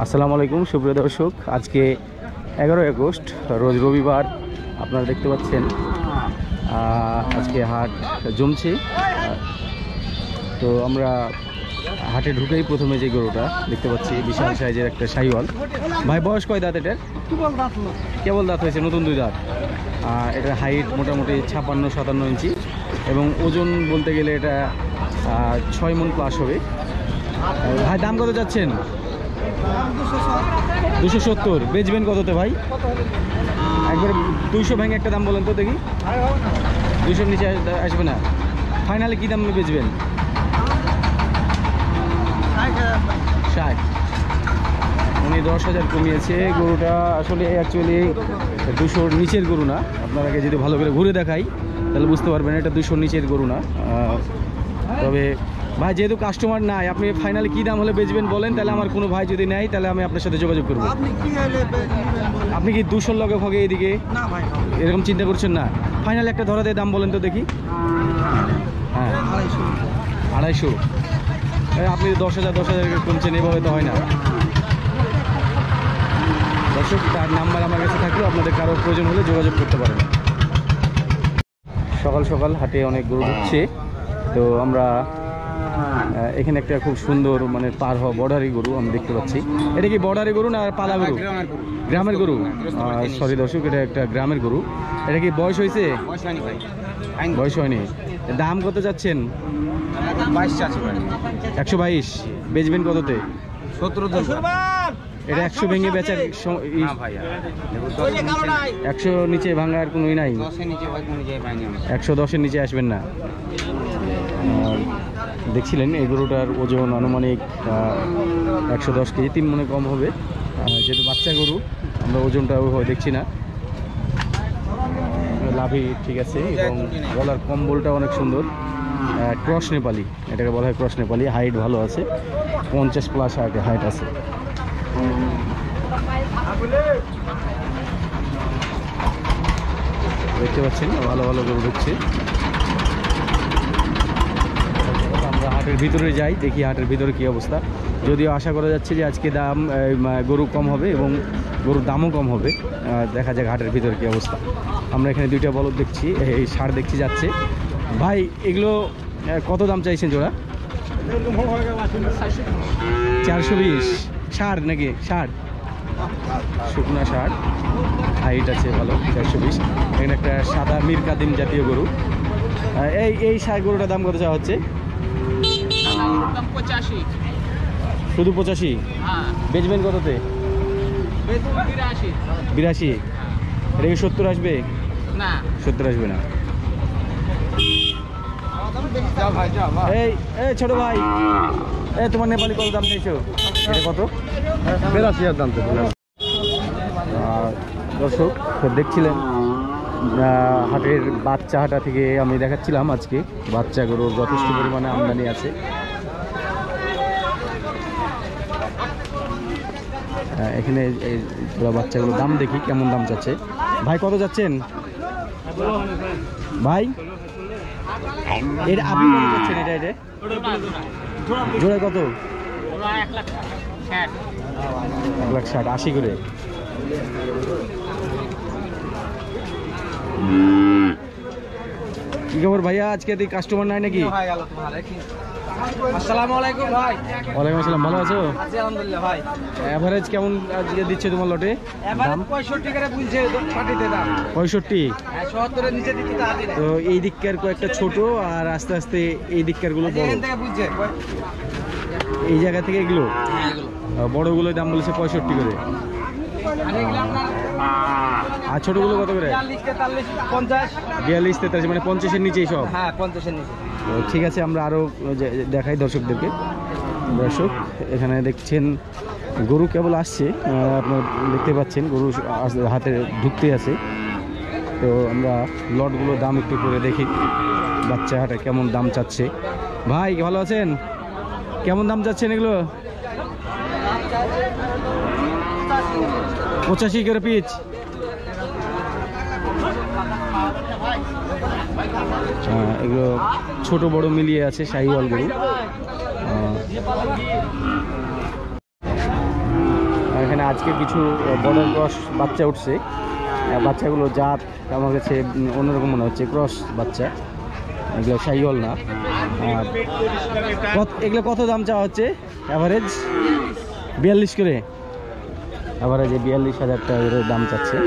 আসসালামু আলাইকুম সুপ্রিয় দর্শক, আজকে 11 আগস্ট রোজ রবিবার। আপনারা দেখতে পাচ্ছেন আজকে হাট জমছে। তো আমরা হাটে ঢুকেই প্রথমে যে গরুটা দেখতে পাচ্ছি বিশাল সাইজের একটা শাহিওয়াল। ভাই বয়স কয় দাঁত এটার? কেবল দাঁত হয়েছে, নতুন 2 দাঁত। এটার হাইট মোটামুটি 56-57 ইঞ্চি এবং ওজন বলতে গেলে এটা 6 মণ প্লাস হবে। ভাই দাম কত যাচ্ছেন? 270। বেচবেন কততে ভাই? একবার 200 ভেঙে একটা দাম বলেন তো দেখি। 200-র নিচে আসবে না? ফাইনালে কি দামে বেচবেন? 60। উনি 10,000 কমিয়েছে। গরুটা আসলে অ্যাকচুয়ালি 200-র নিচের গরু না। আপনাকে যদি ভালো করে ঘুরে দেখাই তাহলে বুঝতে পারবেন এটা 200-র নিচের গরু না। তবে ভাই যেহেতু কাস্টমার নাই, আপনি ফাইনালি কি দাম হলে বেচবেন বলেন, তাহলে আমার কোনো ভাই যদি নেয় তাহলে আমি আপনার সাথে যোগাযোগ করবো। আপনি কি 200-র লগে ফগে এদিকে এরকম চিন্তা করছেন না? ফাইনালি একটা ধরা দিয়ে দাম বলেন তো দেখি। হ্যাঁ 250। আপনি 10,000 কমছেন, এভাবে তো হয় না। দর্শক, তার নাম্বার আমার কাছে থাকলেও আপনাদের কারো প্রয়োজন হলে যোগাযোগ করতে পারেন। সকাল সকাল হাটে অনেক গরু ঢুকছে। তো আমরা এখানে একটা খুব সুন্দর মানে পার হওয়া বর্ডারি গরু আমি দেখতে পাচ্ছি। এটা কি বর্ডারি গরু না পালা গরু? গ্রামের গরু। সরি দর্শক, এটা একটা গ্রামের গরু। এটা কি বয়স হয়েছে? বয়স হয়নি। দাম কত যাচ্ছেন? 122। বেচবেন কততে? 17। এটা 100 ভেঙে বেচার 100 নিচে ভাঙার কোনোই নাই? 110-এর নিচে আসবেন না? দেখছিলেন এই গরুটার ওজন আনুমানিক 110 কেজি, 3 মণে কম হবে। যেহেতু বাচ্চা গরু, আমরা ওজনটা দেখছি না। লাভি ঠিক আছে এবং গলার কম্বলটা অনেক সুন্দর। ক্রস নেপালি, এটাকে বলা হয় ক্রস নেপালি। হাইট ভালো আছে, 50+ হাইট আছে। দেখতে পাচ্ছেন ভালো ভালো গরু ঢুকছে। আমরা হাটের ভিতরে যাই, দেখি হাটের ভিতরে কি অবস্থা। যদিও আশা করা যাচ্ছে যে আজকে দাম গরু কম হবে এবং গরুর দামও কম হবে। দেখা যাক হাটের ভিতরে কি অবস্থা। আমরা এখানে 2টা বলদ দেখছি, এই ষাঁড় দেখছি যাচ্ছে। ভাই এগুলো কত দাম চাইছেন জোড়া? 420। ষাঁড় নাকি? ষাঁড়, শুকনা ষাঁড়, হাইট আছে ভালো, 420। এখানে একটা সাদা মীর কাদিম জাতীয় গরু। এই ষাঁড় গরুটার দাম কত চাওয়া হচ্ছে? শুধু 85। বেচবেন কততে? 82। এটা কি 70 আসবে? না, 70 আসবে না। এই ছোট ভাই, তোমার নেপালি কত দাম চাইছো? এটা কত? 82,000 দাম তো। দর্শক দেখছিলেন হাটের বাচ্চা হাটা থেকে আমি দেখাচ্ছিলাম আজকে বাচ্চা গরুর যথেষ্ট পরিমাণে আমদানি আছে। এখানে এই বাচ্চাগুলোর দাম দেখি কেমন দাম চাচ্ছে। ভাই কত যাচ্ছেন ভাই? এটা আপনি কত যাচ্ছেন? এটা জোড়া কত? 1,60,000, 80 করে। কি খবর ভাইয়া? আজকে কাস্টমার নাই নাকি? আসসালামু আলাইকুম ভাই। ওয়ালাইকুম আসসালাম। ভালো আছো? আছি আলহামদুলিল্লাহ ভাই। এভারেজ কেমন আজকে দিচ্ছে তোমার লটে? এভারেজ 65 করে বলছে পাটিতে দাম। 65? হ্যাঁ, 70 এর নিচে দিতে দাঁড়াতে না। তো এই দিককার কয়েকটা ছোট আর আস্তে আস্তে এই দিককার গুলো বড়। এখান থেকে বুঝছে এই জায়গা থেকে এগুলো হ্যাঁ, এগুলো বড়গুলোর দাম বলেছে 65 করে। আর এগুলো আপনার আর ছোটগুলো কত করে? 40, 43, 50। 42, 43 মানে 50-এর নিচেই সব? হ্যাঁ, 50 এর নিচে। তো ঠিক আছে, আমরা আরও দেখাই দর্শকদেরকে। দর্শক এখানে দেখছেন গরু কেবল আসছে, আপনারা দেখতে পাচ্ছেন গরু হাতে ঢুকতে আছে। তো আমরা লটগুলোর দাম একটু করে দেখি বাচ্চা হাটে কেমন দাম চাচ্ছে। ভাই ভালো আছেন? কেমন দাম চাচ্ছেন এগুলো? 85 করে পিচ। এগুলো ছোট বড় মিলিয়ে আছে, শাহিওয়াল গরু। আজকে কিছু বর্ডার ক্রস বাচ্চা উঠছে। বাচ্চাগুলো জাত আমার কাছে অন্যরকম মনে হচ্ছে, ক্রস বাচ্চা, এগুলো শাহিওয়াল না। এগুলো কত দাম চাওয়া হচ্ছে? অ্যাভারেজ 42 করে, অ্যাভারেজে 42,000 টাকা করে দাম চাচ্ছে।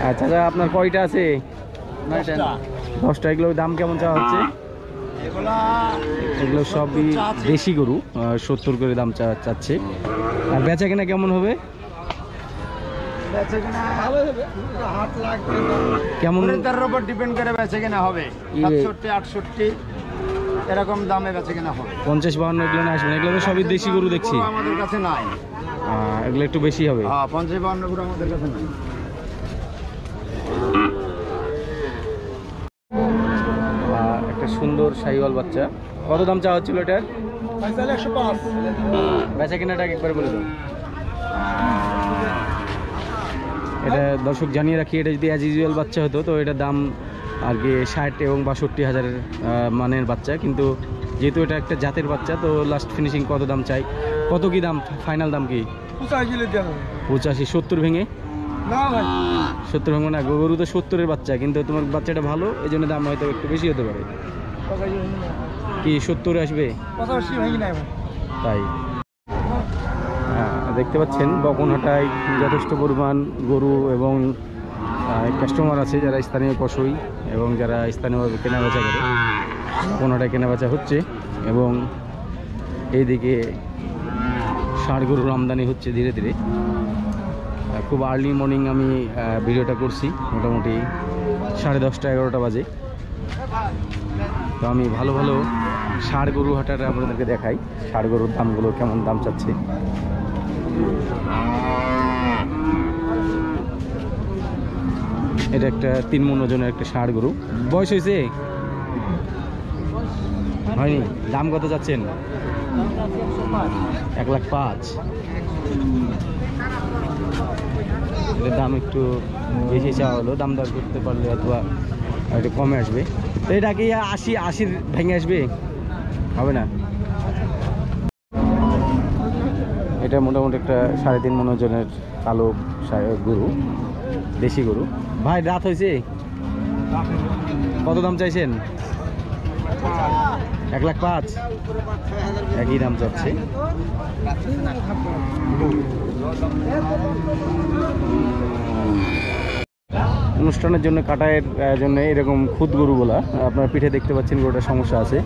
আচ্ছা, আপনার কয়টা আছে? 10টা। এগুলোর দাম কেমন চাওয়া হচ্ছে? এগুলো সবই দেশি গরু, 70 করে দাম চাচ্ছে। আর বেচা কেনা কেমন হবে? কেমন তার উপর ডিপেন্ড করে বেচে কেনা হবে, 67 68 এরকম দামে বেচে কেনা হবে। 50-52 এগুলো না আসবে না? এগুলো তো সবই দেশি গরু দেখছি, আমাদের কাছে নাই। এগুলো একটু বেশি হবে। হ্যাঁ, 50-52 গরু আমাদের কাছে নাই। একটা সুন্দর শাহিওয়াল বাচ্চা, কত দাম চাওয়া হচ্ছিল এটার? 105। বেচা কেনাটা একবার বলে দাও। এটা দর্শক জানিয়ে রাখি, এটা যদি অ্যাজ ইউজুয়াল বাচ্চা হতো তো এটার দাম আর কি 60 এবং 62 হাজারের মানের বাচ্চা, কিন্তু যেহেতু এটা একটা জাতের বাচ্চা তো লাস্ট ফিনিশিং কত দাম চাই? কত কি দাম, ফাইনাল দাম কি? 85, 70 ভেঙে? না ভাই, 70 ভেঙে না, গরু তো 70-এর বাচ্চা, কিন্তু তোমার বাচ্চাটা ভালো এই জন্য দাম হয়তো একটু বেশি হতে পারে। কি 70 আসবে? 85 ভাই নাই ভাই। তাই দেখতে পাচ্ছেন বকনহাটায় যথেষ্ট পরিমাণ গরু এবং কাস্টমার আছে যারা স্থানীয় কষই এবং যারা স্থানীয়ভাবে কেনাবেচা করে। বকনহাটায় কেনাবেচা হচ্ছে এবং এইদিকে ষাঁড় গরুর আমদানি হচ্ছে ধীরে ধীরে। খুব আর্লি মর্নিং আমি ভিডিওটা করছি, মোটামুটি 10:30 11টা বাজে। তো আমি ভালো ভালো ষাঁড় গরু হাটাটা আপনাদেরকে দেখাই, ষাঁড় গরুর দামগুলো কেমন দাম চাচ্ছে। এটা একটা 3 মণ ওজনের একটা ষাঁড় গরু, বয়স হয়েছে? হয়নি। দাম কত চাচ্ছেন? 1,05,000। এটার দাম একটু বেশি চাওয়া হলো, দাম দর করতে পারলে অথবা একটু কমে আসবে। তো এটা কি 80 ভেঙে আসবে? হবে না। এটা মোটামুটি একটা 3.5 মণ ওজনের কালো গরু, দেশি গরু। ভাই রাত হয়েছে, কত দাম চাইছেন? 1,05,000, একই দাম চাচ্ছে। অনুষ্ঠানের জন্য কাটায়ের জন্য এরকম খুদ গরুগুলা আপনার পিঠে দেখতে পাচ্ছেন, গরুটার সমস্যা আছে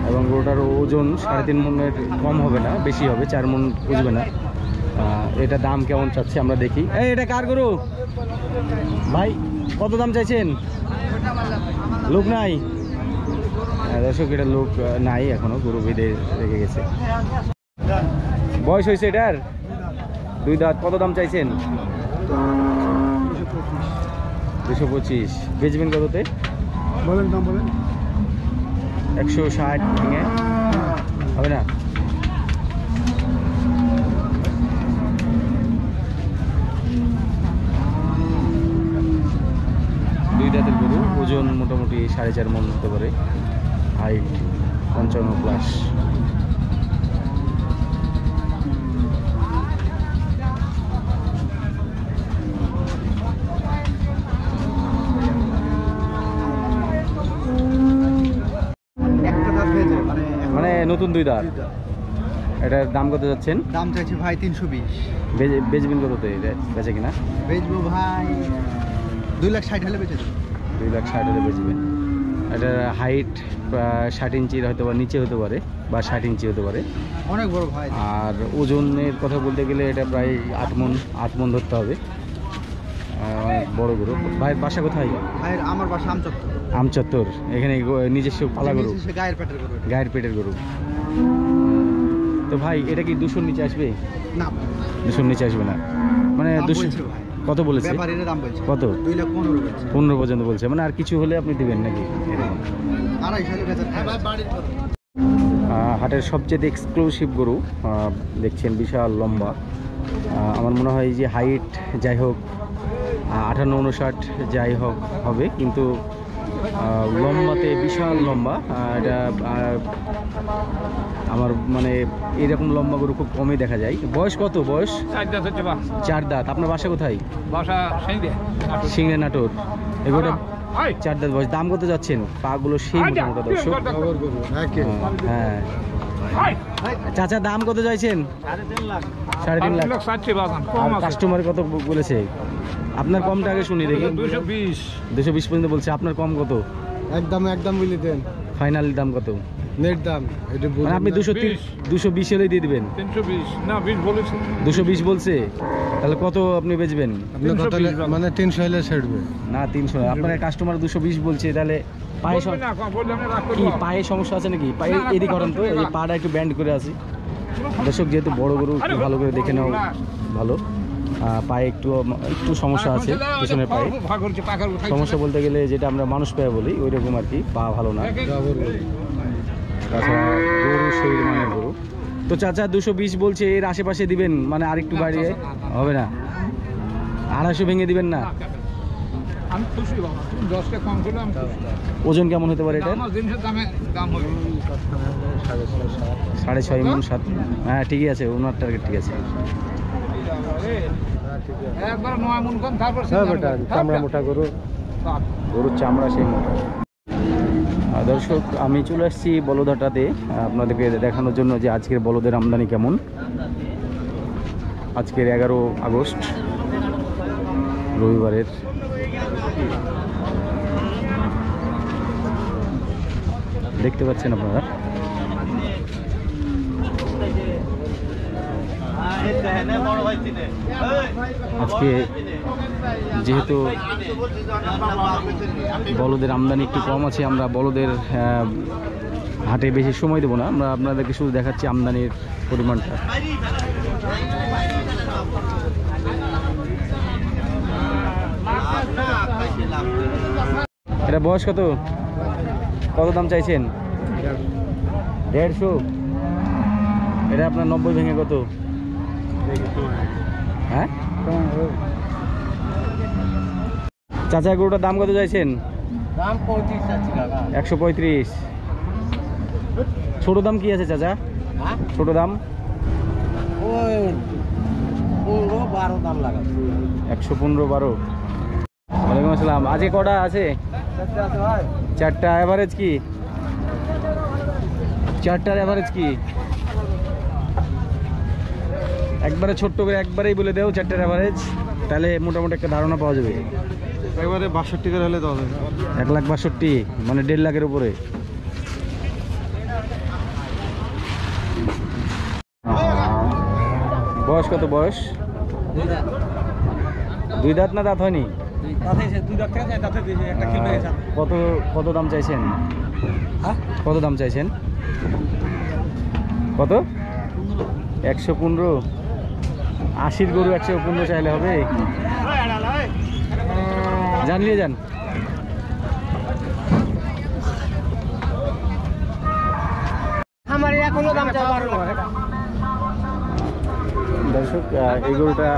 এবং গরুটার ওজন 3.5 মণের কম হবে না, বেশি হবে, 4 মণ বুঝবে না। এটা দাম কেমন চাচ্ছে আমরা দেখি। এটা কার গরু ভাই, কত দাম চাইছেন? লোক নাই দর্শক, এটা লোক নাই এখনো, গরু বেঁধে রেখে গেছে। বয়স হয়েছে এটার? 2 দাঁত। কত দাম চাইছেন? 225। বেচবেন কততে? বলেন দাম বলেন। 160 ভেঙে হবে না? দুই দাঁতের গরু, ওজন মোটামুটি 4.5 মণ হতে পারে, হাইট 55+। মানে নতুন 2 দাঁত। এটার দাম কত যাচ্ছেন? দাম চাইছি ভাই 320। বেচবেন কততে এটা, বেচে কিনা? বেচবো ভাই 2,60,000 হলে বেচে দেবো। 2,60,000 হলে বেচবেন। এটার হাইট 60 ইঞ্চির হয়তো বা নিচে হতে পারে, বা 60 ইঞ্চি হতে পারে। অনেক বড় ভাই। আর ওজনের কথা বলতে গেলে এটা প্রায় 8 মণ ধরতে হবে, অনেক বড় গরু। ভাইয়ের বাসা কোথায়? ভাই আমার বাসা আমচত্বর। আমচত্বর। এখানে নিজস্ব পালা গরু, গায়ের পেটের গরু। গায়ের পেটের গরু। তো ভাই এটা কি 200-র নিচে আসবে? না, 200-র নিচে আসবে না। মানে 200 কত বলেছে? ব্যাপারীরা দাম বলছে কত? 2,15,000 বলছে। 15 পর্যন্ত বলছে, মানে আর কিছু হলে আপনি দিবেন নাকি এরকম? 2,500 বেচা ভাই বাড়ির গরু। হাটের সবচেয়ে এক্সক্লুসিভ গরু দেখছেন, বিশাল লম্বা। আমার মনে হয় যে হাইট যাই হোক 58-59 যাই হোক হবে, কিন্তু লম্বাতে বিশাল লম্বা। এটা আমার মানে এরকম লম্বা গরু খুব কমই দেখা যায়। বয়স কত? বয়স 4 দাঁত। আপনার বাসা কোথায়? বাসা সিংড়ে নাটোর। এগুলোটা 4 দাঁত বয়স। দাম কত যাচ্ছেন? পাগুলো সেই মোটা মোটা দর্শক। হ্যাঁ চাচা, দাম কত চাইছেন? 3.5 লাখ। কাস্টমার কত বলেছে? আপনার কমটা আগে শুনি দেখি। 220 পর্যন্ত বলছে। আপনার কম কত? একদম বলে দেন। ফাইনাল দাম কত? নেট দাম এটা মানে আপনি 220 হলেই দিয়ে দিবেন? 220 বলছে। তাহলে কত আপনি বেচবেন? মানে 300 হলে ছাড়বে না 300। আপনার কাস্টমার 220 বলছে। তাহলে পায়ে সমস্যা আছে নাকি? পায়ে এদিকে করেন তো, এই পাটা একটু ব্যান্ড করে আছে দর্শক। যেহেতু বড় গরু, একটু ভালো করে দেখে নাও ভালো। পায়ে একটু সমস্যা আছে, পিছনের পায়ে সমস্যা বলতে গেলে যেটা আমরা মানুষ পায়ে বলি ওই রকম আর কি। পা ভালো না। তাছাড়া গরু সেই মানের গরু। তো চাচা 220 বলছে, এর আশেপাশে দিবেন? মানে আরেকটু বাড়িয়ে হবে না? 250 ভেঙে দিবেন না? ওজন কেমন হতে পারে এটা? 6.5 মণ 7। হ্যাঁ ঠিকই আছে, ওনার টার্গেট ঠিক আছে। চামড়া মোটা গরু, গরুর চামড়া সেই মোটা। দর্শক আমি চলে আসছি বলদহাটাতে আপনাদেরকে দেখানোর জন্য যে আজকের বলদের আমদানি কেমন। আজকের 11 আগস্ট রবিবারের। দেখতে পাচ্ছেন আপনারা। আজকে যেহেতু বলদের আমদানি একটু কম আছে, আমরা বলদের হাটে বেশি সময় দেবো না। আমরা আপনাদেরকে শুধু দেখাচ্ছি আমদানির পরিমাণটা। এটা বয়স কত? কত দাম চাইছেন? 150। এটা আপনার 90 ভেঙে কত? হ্যাঁ চাচা, গরুটার দাম কত চাইছেন? দাম 35 আছে কাকা। 135। ছোট দাম কি আছে চাচা? ছোট দাম ওই 15-12 দাম লাগা। 115 12। ওয়ালাইকুম আসসালাম। আজকে কটা আছে? 4টা। অ্যাভারেজ কি? 4টার অ্যাভারেজ কি? একবারে ছোট্ট করে একবারেই বলে দেও 4টার অ্যাভারেজ, তাহলে মোটামুটি একটা ধারণা পাওয়া যাবে। একবারে 62 করে হলে তো হবে। 1,62,000 মানে 1.5 লাখের উপরে। বয়স কত? বয়স 2 দাঁত না দাঁত হয়নি? কত কত দাম চাইছেন? কত দাম চাইছেন? কত? 115। 80 গরু 115 চাইলে হবে? জানলিয়ে যান। আমার এখনো দাম চাই 12 লাখ। দর্শক এই গরুটা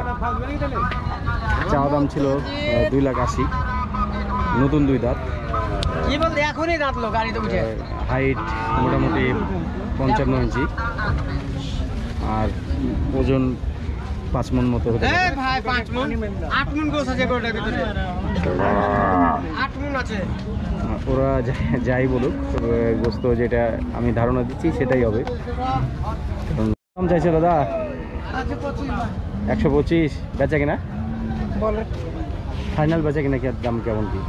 চাওয়া দাম ছিল 2,80,000। নতুন 2 দাঁত। কি বলতে এখনই দাঁতলো গাড়িতে উঠে। হাইট মোটামুটি 55 ইঞ্চি আর ওজন 5 মণ মতো হতে পারে। ভাই 5 মণ 8 মণ গোছ আছে গরুটার ভিতরে। 8 মণ আছে। ওরা যাই বলুক, গোস্ত যেটা আমি ধারণা দিচ্ছি সেটাই হবে। দাম চাইছে দাদা 125। বেচা কিনা বলে ফাইনাল বেচা কিনা কি দাম কেমন কি?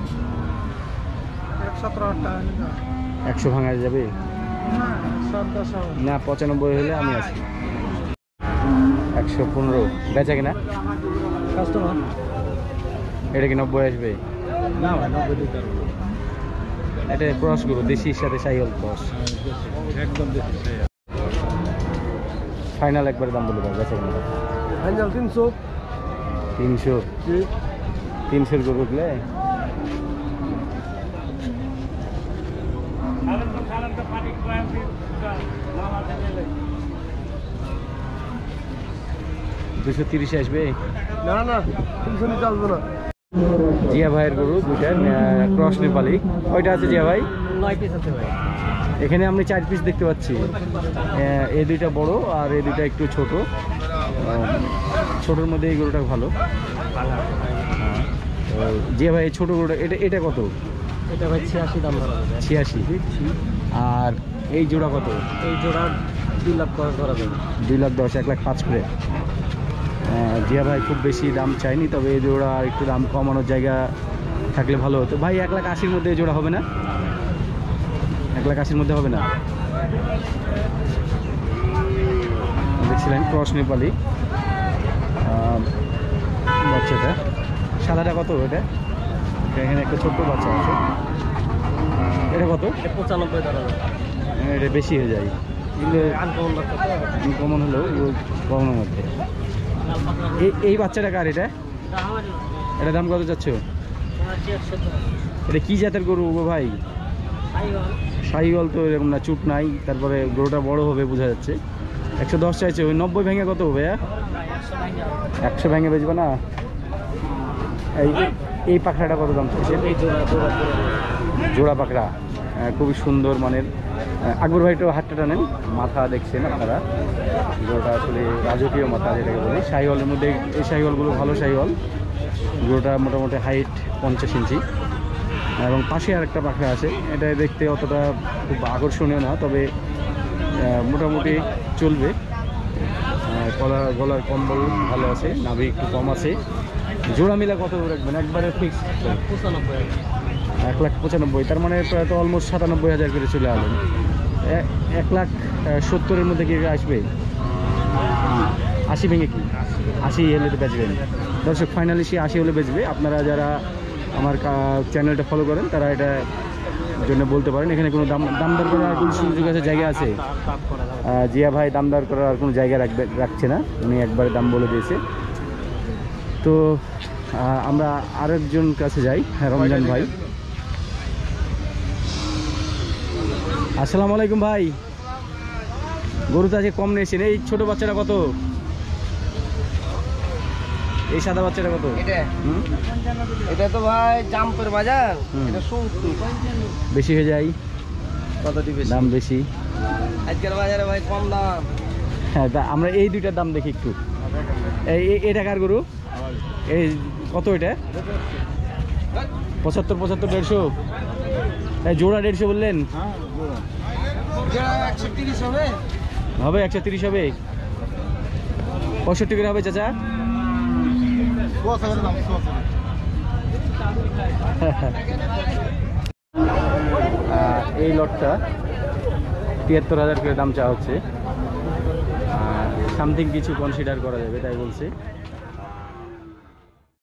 117 টাকা। 100 ভাঙা যাবে না? 95 হলে আমি আছি। 115 বেচা কিনা? কাস্টমার এটা কি 90 আসবে? না ভাই 90 দিতে পারবো। এটা ক্রস গরু, দেশির সাথে সাইহল ক্রস। একদম দেশি। ফাইনাল একবার দাম বলে দাও বেচা কিনা। ফাইনাল 300। 300? 300 গরু উঠলে $230 আসবে? না 300 নিতে আসবো না। জিয়া ভাইয়ের গরু দুইটা ক্রস নেপালি। ওইটা আছে জিয়া ভাই? 9 পিস আছে ভাই। এখানে আমি 4 পিস দেখতে পাচ্ছি। এই দুইটা বড় আর এই দুইটা একটু ছোট। ছোটোর মধ্যে এই গরুটা ভালো। জিয়া ভাই ছোট গরুটা এটা কত? এটা ভাই 86 দাম ধরা যাবে। 86। আর এই জোড়া কত? এই জোড়া 2 লাখ করে ধরা যাবে। 2,10,000, 1,05,000 করে। জিয়া ভাই খুব বেশি দাম চাইনি, তবে এই জোড়া একটু দাম কমানোর জায়গা থাকলে ভালো হতো। ভাই 1,80,000 মধ্যে এই জোড়া হবে না? 1,80,000 মধ্যে হবে না? দেখছিলেন ক্রস নেপালি বাচ্চাটা। সাদাটা কত? এখানে একটা ছোট্ট বাচ্চা আছে। এটা কত? 95 ধরা যাবে। এটা বেশি হয়ে যায়, কিন্তু কমন হলেও কমনের মধ্যে। এই বাচ্চাটা কার? এটা দাম কত যাচ্ছ? এটা কি জাতের গরু গো ভাই? শাহিওয়াল তো এরকম না, চুট নাই। তারপরে গরুটা বড় হবে বোঝা যাচ্ছে। 110 চাইছে। ওই 90 ভেঙে কত ভাইয়া? 100 ভেঙে বেচবে না? এই পাখড়াটা কত দাম চাইছে? জোড়া পাখড়া খুবই সুন্দর মানের। আকবর ভাই একটু হাতটা টানেন। মাথা দেখছেন আপনারা, গরুটা আসলে রাজকীয় মাথা যেটাকে বলি। শাহিওয়ালের মধ্যে এই শাহিওয়ালগুলো ভালো শাহিওয়াল। গরুটা মোটামুটি হাইট 50 ইঞ্চি। এবং পাশে আরেকটা পাখা আছে। এটা দেখতে অতটা খুব আকর্ষণীয় না, তবে মোটামুটি চলবে। গলার কম্বল ভালো আছে, নাভি একটু কম আছে। জোড়া মিলা কত রাখবেন? একবারে ফিক্স 1,95,000। তার মানে প্রায় তো অলমোস্ট 97,000 করে চলে আসবেন। 1,70,000 মধ্যে কি আসবে? 80 ভেঙে কি? 80 হলে তো বেচবেন। দর্শক ফাইনালি সে 80 হলে বেচবে। আপনারা যারা আমার চ্যানেলটা ফলো করেন তারা এটা জন্য বলতে পারেন। এখানে কোনো দামদার করার আর কোনো সুযোগ আছে, জায়গা আছে? জিয়া ভাই দামদার করার আর কোনো জায়গা রাখছে না, উনি একবারে দাম বলে দিয়েছে। তো আমরা আরেকজন কাছে যাই, রমজান ভাই। আসসালামু আলাইকুম ভাই। গরু তো আজকে কম নিয়েছেন। এই ছোট বাচ্চাটা কত? এই সাদা বাচ্চাটা কত? এটা তো ভাই জাম্পের বাজার। এটা 70 বেশি হয়ে যায়। কতটি বেশি? দাম বেশি আজকের বাজারে ভাই কম দাম। হ্যাঁ, তা আমরা এই দুইটার দাম দেখি একটু। এটা কার গরু? এই কত? এটা 75, 150। জোড়া 150 বললেন? হবে 130 হবে। 65 করে হবে চাচা? এই লটটা 73,000 করে দাম চাওয়া হচ্ছে। সামথিং কিছু কনসিডার করা যাবে তাই বলছে।